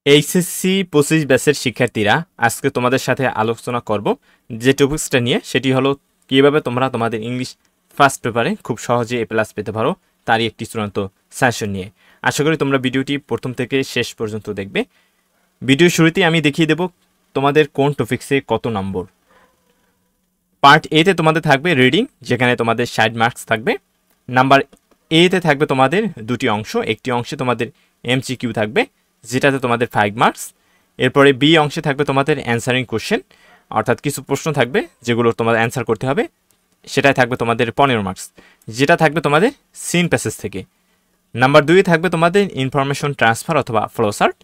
HSC 25 ব্যাচের শিক্ষার্থীরা আজকে তোমাদের সাথে আলোচনা করব যে টপিক্সটা নিয়ে, সেটি হলো কীভাবে তোমরা তোমাদের ইংলিশ ফার্স্ট পেপারে খুব সহজে এ প্লাস পেতে পারো, তারই একটি চূড়ান্ত সাজেশন নিয়ে। আশা করি তোমরা ভিডিওটি প্রথম থেকে শেষ পর্যন্ত দেখবে। ভিডিও শুরুতেই আমি দেখিয়ে দেব তোমাদের কোন টপিক্সে কত নম্বর। পার্ট এতে তোমাদের থাকবে রিডিং, যেখানে তোমাদের 60 মার্কস থাকবে। নাম্বার এতে থাকবে তোমাদের দুটি অংশ, একটি অংশে তোমাদের এমসিকিউ থাকবে যেটাতে তোমাদের 5 মার্কস। এরপরে বি অংশে থাকবে তোমাদের অ্যান্সারিং কোশ্চেন, অর্থাৎ কিছু প্রশ্ন থাকবে যেগুলো তোমাদের অ্যান্সার করতে হবে, সেটাই থাকবে তোমাদের 15 মার্কস, যেটা থাকবে তোমাদের সিন প্যাসেজ থেকে। নাম্বার 2 থাকবে তোমাদের ইনফরমেশন ট্রান্সফার অথবা ফ্লোচার্ট,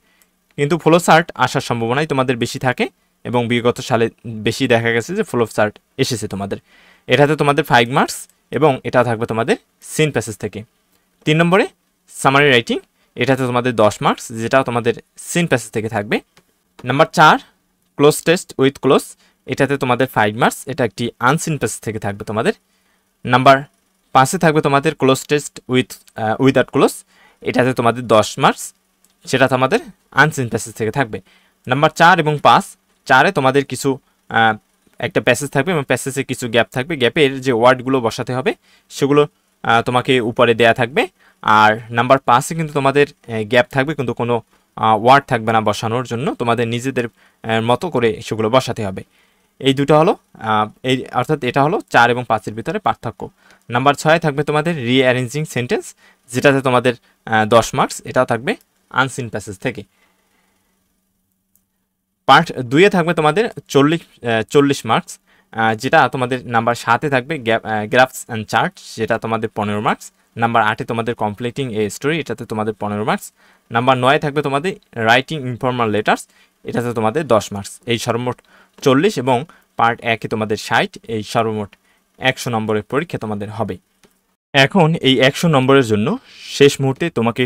কিন্তু ফ্লোচার্ট আসার সম্ভাবনাই তোমাদের বেশি থাকে এবং বিগত সালে বেশি দেখা গেছে যে ফ্লোচার্ট এসেছে তোমাদের। এটাতে তোমাদের 5 মার্কস এবং এটা থাকবে তোমাদের সিন প্যাসেজ থেকে। 3 নম্বরে সামারি রাইটিং, এটাতে তোমাদের 10 মার্কস, যেটা তোমাদের সিন প্যাসেজ থেকে থাকবে। Number 4 cloze test with close, এটাতে তোমাদের 5 মার্কস, এটা একটি আনসিন প্যাসেজ থেকে থাকবে তোমাদের। নাম্বার 5 থাকবে তোমাদের ক্লোজ টেস্ট উইদাউট ক্লোজ, এটাতে তোমাদের 10 মার্কস, সেটা তোমাদের আনসিন প্যাসেজ থেকে থাকবে। নাম্বার 4 এবং 5, 4-এ তোমাদের কিছু একটা প্যাসেজ থাকবে এবং প্যাসেজে কিছু গ্যাপ থাকবে, গ্যাপের যে ওয়ার্ডগুলো বসাতে হবে সেগুলো তোমাকে উপরে দেয়া থাকবে। আর নাম্বার 5-এ কিন্তু তোমাদের গ্যাপ থাকবে, কিন্তু কোনো ওয়ার্ড থাকবে না বসানোর জন্য, তোমাদের নিজেদের মতো করে সেগুলো বসাতে হবে। এই দুটো হলো অর্থাৎ এটা হলো 4 এবং 5-এর ভিতরে পার্থক্য। নাম্বার 6 থাকবে তোমাদের রিঅ্যারেঞ্জিং সেন্টেন্স, যেটাতে তোমাদের 10 মার্কস, এটাও থাকবে আনসিন প্যাসেজ থেকে। পার্ট 2-এ থাকবে তোমাদের 40 মার্কস, যেটা তোমাদের নাম্বার 7-এ থাকবে গ্রাফস অ্যান্ড চার্ট, যেটা তোমাদের 15 মার্কস। নাম্বার 8-এ তোমাদের কমপ্লিটিং এ স্টোরি, এটাতে তোমাদের 15 মার্কস। নাম্বার 9-এ থাকবে তোমাদের রাইটিং ইনফর্মাল লেটার্স, এটাতে তোমাদের 10 মার্কস। এই সর্বমোট 40 এবং পার্ট 1-এ তোমাদের 60, এই সর্বমোট 100 নম্বরের পরীক্ষা তোমাদের হবে। এখন এই 100 নম্বরের জন্য শেষ মুহূর্তে তোমাকে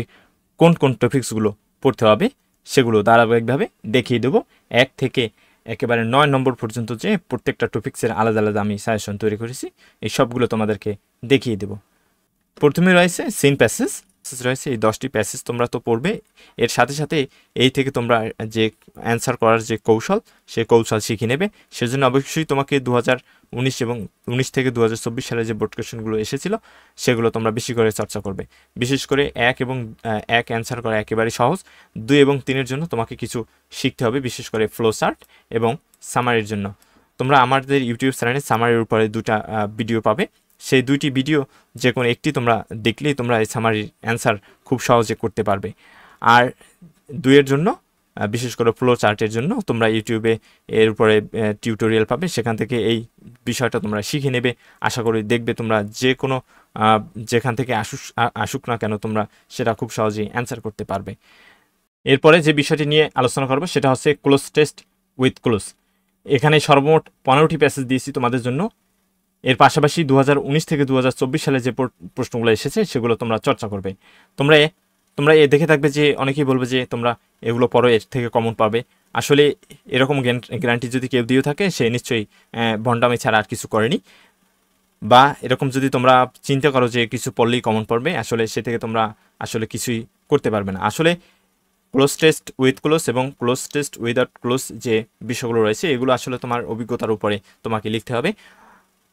কোন কোন টপিক্সগুলো পড়তে হবে সেগুলো ধারাবাহিকভাবে দেখিয়ে দেবো। 1 থেকে একেবারে 9 নম্বর পর্যন্ত যে প্রত্যেকটা টপিক্সের আলাদা আলাদা আমি সাজেশন তৈরি করেছি, এই সবগুলো তোমাদেরকে দেখিয়ে দেবো। প্রথমে রয়েছে সিন প্যাসেজ রয়েছে, এই 10টি প্যাসেজ তোমরা তো পড়বে, এর সাথে সাথে এই থেকে তোমরা যে অ্যান্সার করার যে কৌশল, সেই কৌশল শিখে নেবে। সেজন্য অবশ্যই তোমাকে 2019 এবং 19 থেকে 2024 সালে যে বোর্ড কোয়েশ্চেনগুলো এসেছিল সেগুলো তোমরা বেশি করে চর্চা করবে। বিশেষ করে 1 এবং 1 অ্যান্সার করা একেবারে সহজ, 2 এবং 3-এর জন্য তোমাকে কিছু শিখতে হবে, বিশেষ করে ফ্লো চার্ট এবং সামারির জন্য। তোমরা আমাদের ইউটিউব চ্যানেলে সামারির উপরে 2টা ভিডিও পাবে, সেই 2টি ভিডিও যে কোনো একটি তোমরা দেখলেই তোমরা এই সামারির অ্যান্সার খুব সহজে করতে পারবে। আর 2-এর জন্য বিশেষ করে ফ্লো চার্টের জন্য তোমরা ইউটিউবে এর উপরে টিউটোরিয়াল পাবে, সেখান থেকে এই বিষয়টা তোমরা শিখে নেবে। আশা করি দেখবে তোমরা যে কোনো যেখান থেকে আসুক না কেন তোমরা সেটা খুব সহজেই অ্যান্সার করতে পারবে। এরপরে যে বিষয়টি নিয়ে আলোচনা করবো সেটা হচ্ছে ক্লোজ টেস্ট উইথ ক্লোজ। এখানে সর্বমোট 15টি প্যাসেজ দিয়েছি তোমাদের জন্য। এর পাশাপাশি 2019 থেকে 2024 সালে যে প্রশ্নগুলো এসেছে সেগুলো তোমরা চর্চা করবে। তোমরা এ দেখে থাকবে যে অনেকেই বলবে যে তোমরা এগুলো পড়ো, এর থেকে কমন পাবে। আসলে এরকম গ্যারান্টি যদি কেউ দিয়ে থাকে সে নিশ্চয়ই ভণ্ডামি ছাড়া আর কিছু করেনি। বা এরকম যদি তোমরা চিন্তা করো যে কিছু পড়লেই কমন পড়বে, আসলে সে থেকে তোমরা আসলে কিছুই করতে পারবে না। আসলে ক্লোজ টেস্ট উইথ ক্লোজ এবং ক্লোজ টেস্ট উইদাউট ক্লোজ যে বিষয়গুলো রয়েছে এগুলো আসলে তোমার অভিজ্ঞতার উপরে তোমাকে লিখতে হবে।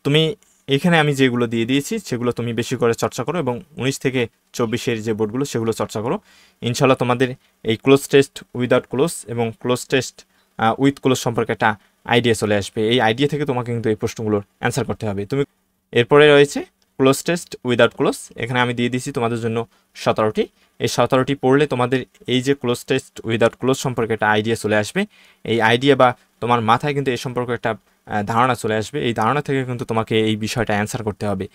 তুমি এখানে আমি যেগুলো দিয়ে দিয়েছি সেগুলো তুমি বেশি করে চর্চা করো এবং 19 থেকে 24-এর যে বোর্ডগুলো সেগুলো চর্চা করো। ইনশাল্লাহ তোমাদের এই ক্লোজ টেস্ট উইদাউট ক্লোজ এবং ক্লোজ টেস্ট উইথ ক্লোজ সম্পর্কে একটা আইডিয়া চলে আসবে। এই আইডিয়া থেকে তোমাকে কিন্তু এই প্রশ্নগুলোর অ্যান্সার করতে হবে। তুমি এরপরে রয়েছে ক্লোজ টেস্ট উইদাউট ক্লোজ, এখানে আমি দিয়ে দিয়েছি তোমাদের জন্য 17টি। এই 17টি পড়লে তোমাদের এই যে ক্লোজ টেস্ট উইদাউট ক্লোজ সম্পর্কে একটা আইডিয়া চলে আসবে। এই আইডিয়া বা তোমার মাথায় কিন্তু এই সম্পর্কে একটা ধারণা চলে আসবে। এই ধারণা থেকে কিন্তু তোমাকে এই বিষয়টা অ্যান্সার করতে হবে।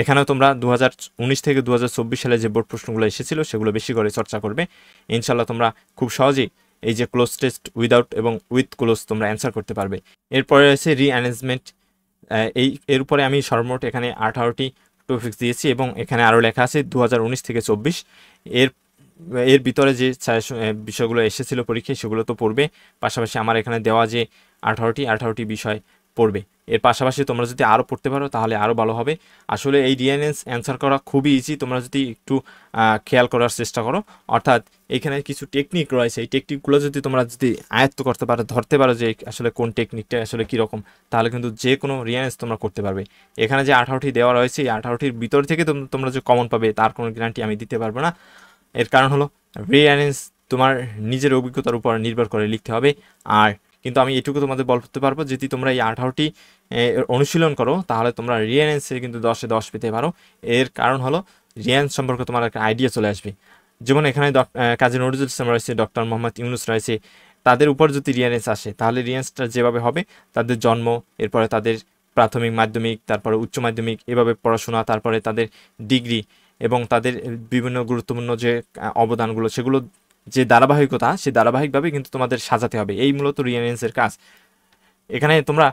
এখানেও তোমরা 2019 থেকে 2024 সালে যে বোর্ড প্রশ্নগুলো এসেছিল সেগুলো বেশি করে চর্চা করবে। ইনশাল্লাহ তোমরা খুব সহজেই এই যে ক্লোজ টেস্ট উইদাউট এবং উইথ ক্লোজ তোমরা অ্যান্সার করতে পারবে। এরপরে রয়েছে রিঅ্যারেঞ্জমেন্ট। এর উপরে আমি সর্বমোট এখানে 18টি টপিক্স দিয়েছি এবং এখানে আরও লেখা আছে 2019 থেকে 24। এর ভিতরে যে বিষয়গুলো এসেছিল পরীক্ষায় সেগুলো তো পড়বে, পাশাপাশি আমার এখানে দেওয়া যে 18টি বিষয় পড়বে। এর পাশাপাশি তোমরা যদি আরও পড়তে পারো তাহলে আরও ভালো হবে। আসলে এই রিয়ারেন্স অ্যান্সার করা খুবই ইজি, তোমরা যদি একটু খেয়াল করার চেষ্টা করো। অর্থাৎ এখানে কিছু টেকনিক রয়েছে, এই টেকনিকগুলো যদি তোমরা যদি আয়ত্ত করতে পারো, ধরতে পারো যে আসলে কোন টেকনিকটা আসলে কীরকম, তাহলে কিন্তু যে কোনো রিয়ারেন্স তোমরা করতে পারবে। এখানে যে 18টি দেওয়া রয়েছে, এই 18টির ভিতর থেকে তোমরা যে কমন পাবে তার কোনো গ্যারান্টি আমি দিতে পারবো না। এর কারণ হলো রিয়ারেন্স তোমার নিজের অভিজ্ঞতার উপর নির্ভর করে লিখতে হবে। আর কিন্তু আমি এটুকু তোমাদের বলতে পারবো, যদি তোমরা এই 18টি অনুশীলন করো তাহলে তোমরা রিয়ারেন্সে কিন্তু 10-এ 10 পেতে পারো। এর কারণ হলো রিয়ারেন্স সম্পর্কে তোমার একটা আইডিয়া চলে আসবে। যেমন এখানে কাজী নজরুল ইসলাম রয়েছে, ডক্টর মোহাম্মদ ইউনুস রয়েছে, তাদের উপর যদি রিয়ারেন্স আসে তাহলে রিয়ারেন্সটা যেভাবে হবে, তাদের জন্ম, এরপরে তাদের প্রাথমিক, মাধ্যমিক, তারপরে উচ্চ মাধ্যমিক, এভাবে পড়াশোনা, তারপরে তাদের ডিগ্রি এবং তাদের বিভিন্ন গুরুত্বপূর্ণ যে অবদানগুলো, সেগুলো যে ধারাবাহিকতা, সেই ধারাবাহিকভাবে কিন্তু তোমাদের সাজাতে হবে। এই মূলত রিয়ারেন্সের কাজ। এখানে তোমরা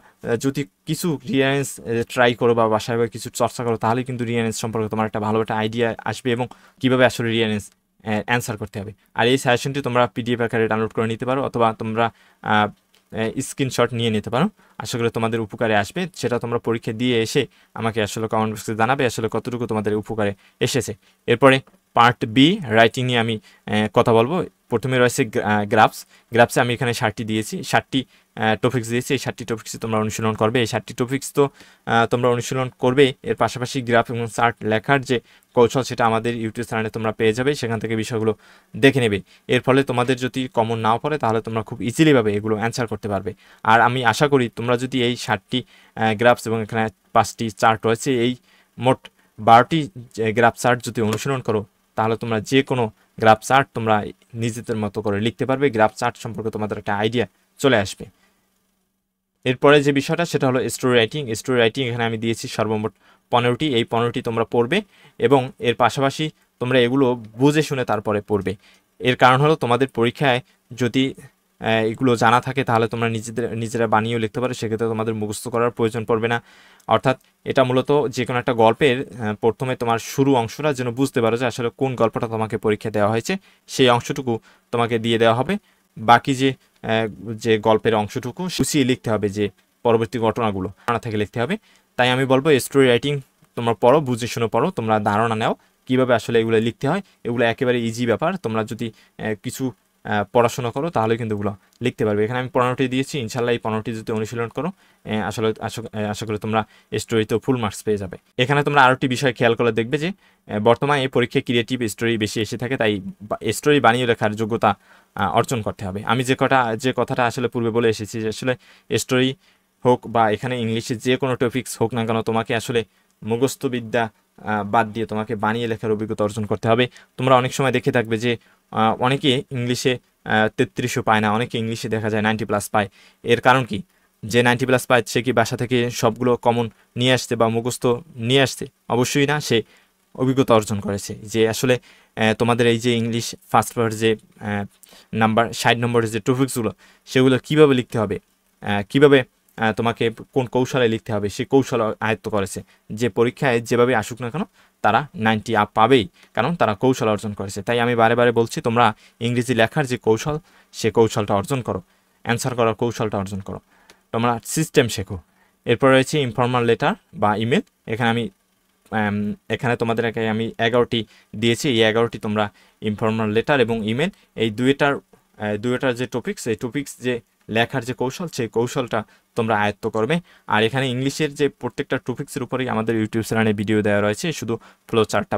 যদি কিছু রিয়ারেন্স ট্রাই করো বা বাসায় কিছু চর্চা করো, তাহলে কিন্তু রিয়ারেন্স সম্পর্কে তোমার একটা ভালো একটা আইডিয়া আসবে এবং কীভাবে আসলে রিয়ারেন্স অ্যান্সার করতে হবে। আর এই সাজেশনটি তোমরা পিডিএফ আকারে ডাউনলোড করে নিতে পারো, অথবা তোমরা স্ক্রিনশট নিয়ে নিতে পারো। আশা করি তোমাদের উপকারে আসবে। সেটা তোমরা পরীক্ষা দিয়ে এসে আমাকে আসলে কমেন্ট বক্সে জানাবে আসলে কতটুকু তোমাদের উপকারে এসেছে। এরপরে পার্ট বি রাইটিং নিয়ে আমি কথা বলবো। প্রথমে রয়েছে গ্রাফসে আমি এখানে 7টি দিয়েছি, 7টি টপিক্স দিয়েছি। এই 7টি টপিক্সে তোমরা অনুশীলন করবে। এই 7টি টপিক্স তো তোমরা অনুশীলন করবে। এর পাশাপাশি গ্রাফ এবং চার্ট লেখার যে কৌশল, সেটা আমাদের ইউটিউব চ্যানেলে তোমরা পেয়ে যাবে, সেখান থেকে বিষয়গুলো দেখে নেবে। এর ফলে তোমাদের যদি কমন নাও পড়ে তাহলে তোমরা খুব ইজিলিভাবে এগুলো অ্যান্সার করতে পারবে। আর আমি আশা করি তোমরা যদি এই 7টি গ্রাফস এবং এখানে 5টি চার্ট রয়েছে, এই মোট 12টি গ্রাফ চার্ট যদি অনুশীলন করো, তাহলে তোমরা যে কোনো গ্রাফ চার্ট তোমরা নিজেদের মতো করে লিখতে পারবে। গ্রাফ চার্ট সম্পর্কে তোমাদের একটা আইডিয়া চলে আসবে। এরপরে যে বিষয়টা সেটা হলো স্টোরি রাইটিং। এখানে আমি দিয়েছি সর্বমোট 15টি। এই 15টি তোমরা পড়বে এবং এর পাশাপাশি তোমরা এগুলো বুঝে শুনে তারপরে পড়বে। এর কারণ হলো তোমাদের পরীক্ষায় যদি এগুলো জানা থাকে তাহলে তোমরা নিজেরা বানিয়েও লিখতে পারো, সেক্ষেত্রে তোমাদের মুখস্থ করার প্রয়োজন পড়বে না। অর্থাৎ এটা মূলত যে কোনো একটা গল্পের প্রথমে তোমার শুরু অংশটা যেন বুঝতে পারো যে আসলে কোন গল্পটা তোমাকে পরীক্ষা দেওয়া হয়েছে, সেই অংশটুকু তোমাকে দিয়ে দেওয়া হবে। বাকি যে গল্পের অংশটুকু গুছিয়ে লিখতে হবে, যে পরবর্তী ঘটনাগুলো জানা থেকে লিখতে হবে। তাই আমি বলবো স্টোরি রাইটিং তোমরা পড়ো, বুঝে শুনে পড়ো, তোমরা ধারণা নাও কীভাবে আসলে এগুলো লিখতে হয়। এগুলো একেবারে ইজি ব্যাপার। তোমরা যদি কিছু পড়াশোনা করো তাহলে কিন্তু এগুলো লিখতে পারবে। এখানে আমি 15টি দিয়েছি, ইনশাল্লাহ এই 15টি যদি অনুশীলন করো আসলে আশা করি তোমরা স্টোরিতেও ফুল মার্কস পেয়ে যাবে। এখানে তোমরা আরেকটি বিষয় খেয়াল করে দেখবে যে বর্তমানে এই পরীক্ষায় ক্রিয়েটিভ স্টোরি বেশি এসে থাকে, তাই স্টোরি বানিয়ে লেখার যোগ্যতা অর্জন করতে হবে। আমি যে কথাটা আসলে পূর্বে বলে এসেছি যে আসলে স্টোরি হোক বা এখানে ইংলিশে যে কোনো টপিক্স হোক না কেন, তোমাকে আসলে মুখস্থবিদ্যা বাদ দিয়ে তোমাকে বানিয়ে লেখার অভিজ্ঞতা অর্জন করতে হবে। তোমরা অনেক সময় দেখে থাকবে যে অনেকে ইংলিশে 3300 পায় না, অনেকে ইংলিশে দেখা যায় 90+ পায়। এর কারণ কি? যে 90+ পায় সে কি বাসা থেকে সবগুলো কমন নিয়ে আসছে বা মুখস্থ নিয়ে আসছে? অবশ্যই না, সে অভিজ্ঞতা অর্জন করেছে। যে আসলে তোমাদের এই যে ইংলিশ ফার্স্ট পেপার যে 60 নম্বরের যে টপিক্সগুলো, সেগুলো কীভাবে লিখতে হবে, কীভাবে তোমাকে কোন কৌশলে লিখতে হবে, সেই কৌশল আয়ত্ত করেছে। যে পরীক্ষায় যেভাবে আসুক না কেন তারা 90 আপ পাবেই, কারণ তারা কৌশল অর্জন করেছে। তাই আমি বারে বারে বলছি তোমরা ইংরেজি লেখার যে কৌশল, সে কৌশলটা অর্জন করো, অ্যান্সার করার কৌশলটা অর্জন করো, তোমরা সিস্টেম শেখো। এরপর রয়েছে ইনফর্মাল লেটার বা ইমেল। এখানে তোমাদের আমি 11টি দিয়েছি। এই 11টি তোমরা ইনফর্মাল লেটার এবং ইমেল, এই দুইটার যে টপিক্স, এই টপিক্স যে লেখার যে কৌশল, সেই কৌশলটা তোমরা আয়ত্ত করবে। আর এখানে ইংলিশের যে প্রত্যেকটা টপিক্সের উপরেই আমাদের ইউটিউব চ্যানেলে ভিডিও দেওয়া রয়েছে, শুধু ফ্লো চার্টটা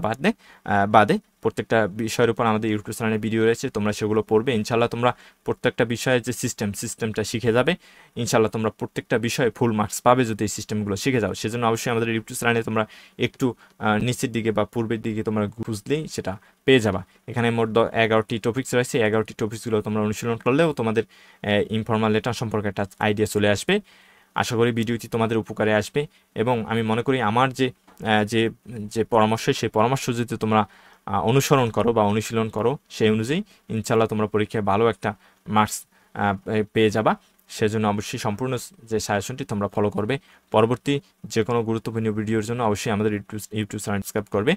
বাদে প্রত্যেকটা বিষয়ের উপর আমাদের ইউটিউব চ্যানেলে ভিডিও রয়েছে, তোমরা সেগুলো পড়বে। ইনশাল্লাহ তোমরা প্রত্যেকটা বিষয়ের যে সিস্টেমটা শিখে যাবে। ইনশাল্লাহ তোমরা প্রত্যেকটা বিষয়ে ফুল মার্কস পাবে যদি এই সিস্টেমগুলো শিখে যাও। সেজন্য অবশ্যই আমাদের ইউটিউব চ্যানেলে তোমরা একটু নিচের দিকে বা পূর্বের দিকে তোমরা খুঁজলেই সেটা পেয়ে যাবা। এখানে মোট 11টি টপিক্স রয়েছে। 11টি টপিক্সগুলো তোমরা অনুশীলন করলেও তোমাদের ইনফর্মাল লেটার সম্পর্কে একটা আইডিয়া চলে আসবে। আশা করি ভিডিওটি তোমাদের উপকারে আসবে এবং আমি মনে করি আমার যে পরামর্শ, সেই পরামর্শ যদি তোমরা অনুসরণ করো বা অনুশীলন করো, সেই অনুযায়ী ইনশাল্লাহ তোমরা পরীক্ষায় ভালো একটা মার্কস পেয়ে যাবা। সেজন্য অবশ্যই সম্পূর্ণ যে সাজেশনটি তোমরা ফলো করবে। পরবর্তী যে কোনো গুরুত্বপূর্ণ ভিডিওর জন্য অবশ্যই আমাদের ইউটিউব চ্যানেল সাবস্ক্রাইব করবে।